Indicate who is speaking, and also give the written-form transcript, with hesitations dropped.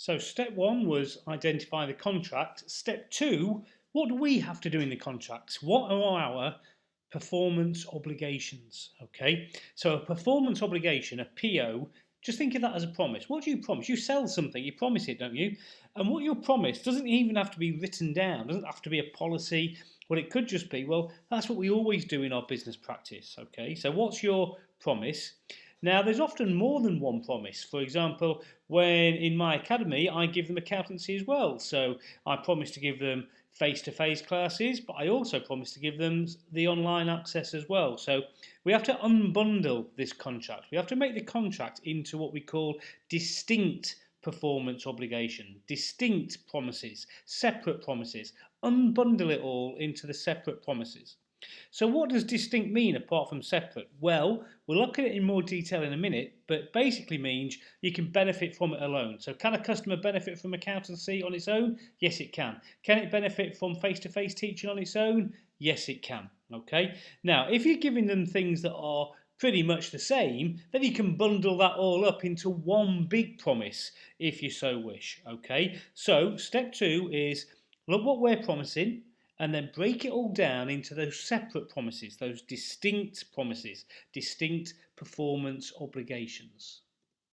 Speaker 1: So step one was identify the contract. Step two, what do we have to do in the contracts? What are our performance obligations? Okay, so a performance obligation, a PO, just think of that as a promise. What do you promise? You sell something, you promise it, don't you? And what you promise doesn't even have to be written down, doesn't have to be a policy. What it could just be, well, that's what we always do in our business practice. Okay, so what's your promise? Now, there's often more than one promise. For example, when in my academy, I give them accountancy as well. So I promise to give them face-to-face classes, but I also promise to give them the online access as well. So we have to unbundle this contract. We have to make the contract into what we call distinct performance obligation, distinct promises, separate promises, unbundle it all into the separate promises. So what does distinct mean apart from separate? Well, we'll look at it in more detail in a minute, but basically means you can benefit from it alone. So can a customer benefit from accountancy on its own? Yes, it can. Can it benefit from face-to-face teaching on its own? Yes, it can. Okay. Now, if you're giving them things that are pretty much the same, then you can bundle that all up into one big promise if you so wish. Okay. So step two is look what we're promising, and then break it all down into those separate promises, those distinct promises, distinct performance obligations.